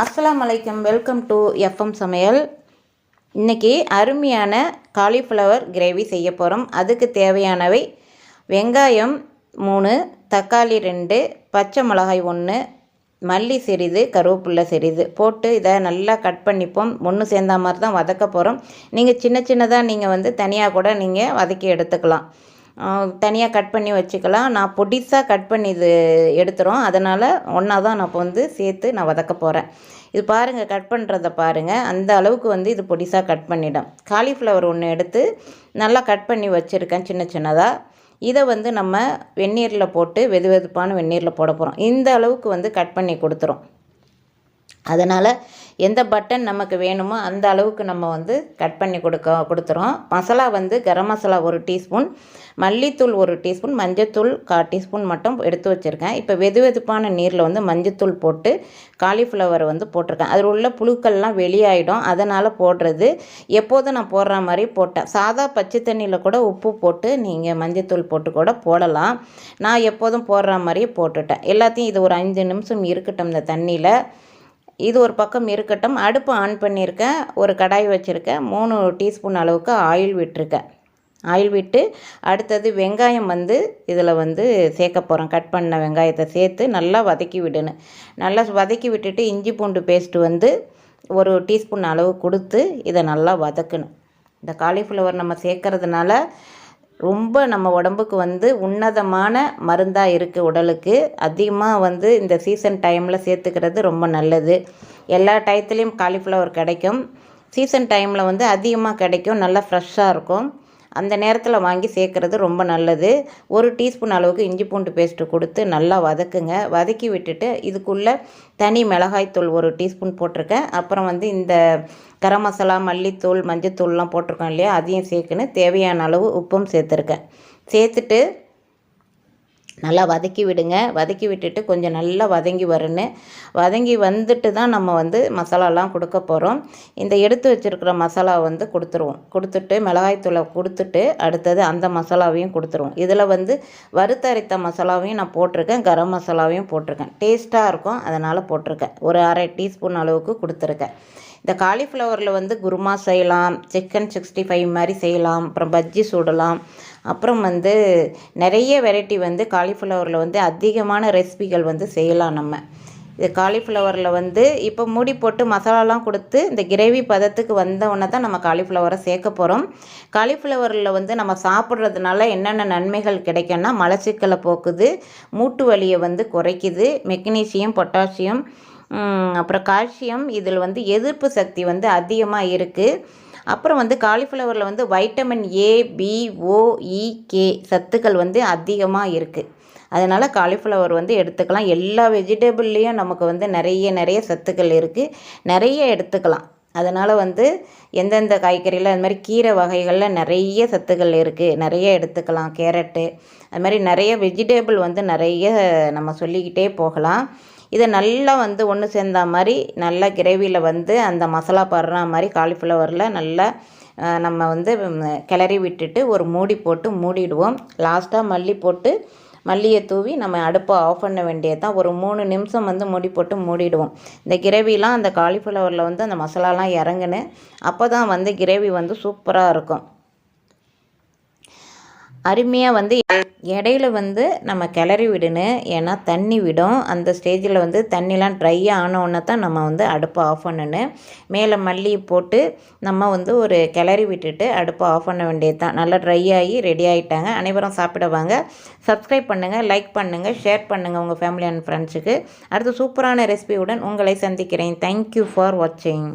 அஸ்ஸலாமு அலைக்கும். Welcome to FM சமையல். இன்றைக்கி அருமையான காலிஃப்ளவர் கிரேவி செய்ய போகிறோம். அதுக்கு தேவையானவை வெங்காயம் 3, தக்காளி 2, பச்சை மிளகாய் 1, மல்லி சிறிது, கருவேப்பிலை சிறிது போட்டு இதை நல்லா கட் பண்ணிப்போம். ஒன்று சேர்ந்த மாதிரி தான் வதக்க போகிறோம். நீங்கள் சின்ன சின்னதாக நீங்கள் தனியாக கூட நீங்கள் வதக்கி எடுத்துக்கலாம், தனியாக கட் பண்ணி வச்சுக்கலாம். நான் பொடிசாக கட் பண்ணி இது எடுத்துகிறோம், அதனால் ஒன்றா தான் நான் இப்போ சேர்த்து நான் வதக்க போகிறேன். இது பாருங்கள், கட் பண்ணுறதை பாருங்கள், அந்த அளவுக்கு இது பொடிசாக கட் பண்ணிடும். காலிஃப்ளவர் ஒன்று எடுத்து நல்லா கட் பண்ணி வச்சுருக்கேன் சின்ன சின்னதாக. இதை நம்ம வெந்நீரில் போட்டு வெதுவெதுப்பான வெந்நீரில் போட போகிறோம். இந்த அளவுக்கு கட் பண்ணி கொடுத்துரும். அதனால் எந்த பட்டன் நமக்கு வேணுமோ அந்த அளவுக்கு நம்ம கட் பண்ணி கொடுத்துறோம். மசாலா கரம் மசாலா 1 டீஸ்பூன், மல்லித்தூள் 1 டீஸ்பூன், மஞ்சத்தூள் 1/4 டீஸ்பூன் மட்டும் எடுத்து வச்சுருக்கேன். இப்போ வெதுவெதுப்பான நீரில் மஞ்சத்தூள் போட்டு காலிஃப்ளவர் போட்டிருக்கேன். அதில் உள்ள புழுக்கள்லாம் வெளியாகிடும், அதனால் போடுறது. எப்போதும் நான் போடுற மாதிரி போட்டேன். சாதா பச்சை தண்ணியில் கூட உப்பு போட்டு நீங்கள் மஞ்சத்தூள் போட்டு கூட போடலாம். நான் எப்போதும் போடுற மாதிரியே போட்டுட்டேன். எல்லாத்தையும் இது ஒரு 5 நிமிஷம் இருக்கட்டும் இந்த தண்ணியில். இது ஒரு பக்கம் இருக்கட்டும். அடுப்பு ஆன் பண்ணியிருக்கேன். ஒரு கடாய் வச்சுருக்கேன். 3 டீஸ்பூன் அளவுக்கு ஆயில் விட்டுருக்கேன். ஆயில் விட்டு அடுத்தது வெங்காயம் இதில் சேர்க்க போகிறோம். கட் பண்ண வெங்காயத்தை சேர்த்து நல்லா வதக்கி விடணும். நல்லா வதக்கி விட்டுட்டு இஞ்சி பூண்டு பேஸ்ட்டு 1 டீஸ்பூன் அளவு கொடுத்து இதை நல்லா வதக்கணும். இந்த காலிஃப்ளவர் நம்ம சேர்க்கறதுனால ரொம்ப நம்ம உடம்புக்கு உன்னதமான மருந்தாக இருக்குது. உடலுக்கு அதிகமாக இந்த சீசன் டைமில் சேர்த்துக்கிறது ரொம்ப நல்லது. எல்லா டயத்துலேயும் காலிஃப்ளவர் கிடைக்கும். சீசன் டைமில் அதிகமாக கிடைக்கும், நல்லா ஃப்ரெஷ்ஷாக இருக்கும். அந்த நேரத்தில் வாங்கி சேர்க்குறது ரொம்ப நல்லது. 1 டீஸ்பூன் அளவுக்கு இஞ்சி பூண்டு பேஸ்ட்டு கொடுத்து நல்லா வதக்குங்க. வதக்கி விட்டுட்டு இதுக்குள்ளே தனி மிளகாய்த்தூள் 1 டீஸ்பூன் போட்டிருக்கேன். அப்புறம் இந்த கரம் மசாலா, மல்லித்தூள், மஞ்சத்தூள்லாம் போட்டிருக்கோம் இல்லையா, அதையும் சேர்க்குன்னு தேவையான அளவு உப்பும் சேர்த்துருக்கேன். சேர்த்துட்டு நல்லா வதக்கி விடுங்க. வதக்கி விட்டுட்டு கொஞ்சம் நல்லா வதங்கி வரணும். வதங்கி வந்துட்டு தான் நம்ம மசாலாலாம் கொடுக்க போகிறோம். இந்த எடுத்து வச்சுருக்கிற மசாலா கொடுத்துருவோம். கொடுத்துட்டு மிளகாய்த்தூளை கொடுத்துட்டு அடுத்தது அந்த மசாலாவையும் கொடுத்துருவோம். இதில் வறுத்தரைத்த மசாலாவையும் நான் போட்டிருக்கேன், கரம் மசாலாவையும் போட்டிருக்கேன். டேஸ்ட்டாக இருக்கும், அதனால் போட்டிருக்கேன். ஒரு 1/2 டீஸ்பூன் அளவுக்கு கொடுத்துருக்கேன். இந்த காலிஃப்ளவரில் குருமா செய்யலாம், சிக்கன் 65 மாதிரி செய்யலாம், அப்புறம் பஜ்ஜி சுடலாம். அப்புறம் நிறைய வெரைட்டி காலிஃப்ளவரில் அதிகமான ரெசிபிகள் செய்யலாம். நம்ம இது காலிஃப்ளவரில் இப்போ மூடி போட்டு மசாலாலாம் கொடுத்து இந்த கிரேவி பதத்துக்கு வந்தவுடனே தான் நம்ம காலிஃப்ளவரை சேர்க்க போகிறோம். காலிஃப்ளவரில் நம்ம சாப்பிட்றதுனால என்னென்ன நன்மைகள் கிடைக்கும்னா, மலச்சிக்கலை போக்குது, மூட்டு வலியை குறைக்குது, மெக்னீசியம், பொட்டாசியம், அப்புறம் கால்சியம், இதில் எதிர்ப்பு சக்தி அதிகமாக இருக்குது. அப்புறம் காலிஃப்ளவரில் vitamin A, B, O, E, K சத்துக்கள் அதிகமாக இருக்குது. அதனால் காலிஃப்ளவர் எடுத்துக்கலாம். எல்லா வெஜிடபிள்லேயும் நமக்கு நிறைய சத்துக்கள் இருக்குது, நிறைய எடுத்துக்கலாம். அதனால் எந்தெந்த காய்கறியில் அது மாதிரி கீரை வகைகளில் நிறைய சத்துக்கள் இருக்குது, நிறைய எடுத்துக்கலாம். கேரட்டு, அது மாதிரி நிறைய வெஜிடபிள் நிறைய நம்ம சொல்லிக்கிட்டே போகலாம். இதை நல்லா ஒன்று சேர்ந்த மாதிரி நல்லா கிரேவியில் அந்த மசாலா படுற மாதிரி காலிஃப்ளவரில் நல்லா நம்ம கிளறி விட்டுட்டு ஒரு மூடி போட்டு மூடிடுவோம். லாஸ்ட்டாக மல்லி போட்டு மல்லியை தூவி நம்ம அடுப்பை ஆஃப் பண்ண வேண்டியது தான். ஒரு 3 நிமிஷம் மூடி போட்டு மூடிடுவோம். இந்த கிரேவிலாம் அந்த காலிஃப்ளவரில் அந்த மசாலாலாம் இறங்குன்னு, அப்போ தான் கிரேவி சூப்பராக இருக்கும். அருமையாக இடையில நம்ம கிளறி விடணும். ஏன்னா தண்ணி விடும். அந்த ஸ்டேஜில் தண்ணிலாம் ட்ரை ஆனோடனே தான் நம்ம அடுப்பை ஆஃப் பண்ணணும். மேலே மல்லி போட்டு நம்ம ஒரு கிளறி விட்டுட்டு அடுப்பை ஆஃப் பண்ண வேண்டியது தான். நல்லா ட்ரை ஆகி ரெடி ஆகிட்டாங்க. அனைவரும் சாப்பிடுவாங்க. சப்ஸ்கிரைப் பண்ணுங்கள், லைக் பண்ணுங்கள், ஷேர் பண்ணுங்கள் உங்கள் ஃபேமிலி அண்ட் ஃப்ரெண்ட்ஸுக்கு. அடுத்து சூப்பரான ரெசிபியுடன் உங்களை சந்திக்கிறேன். தேங்க்யூ ஃபார் வாட்சிங்.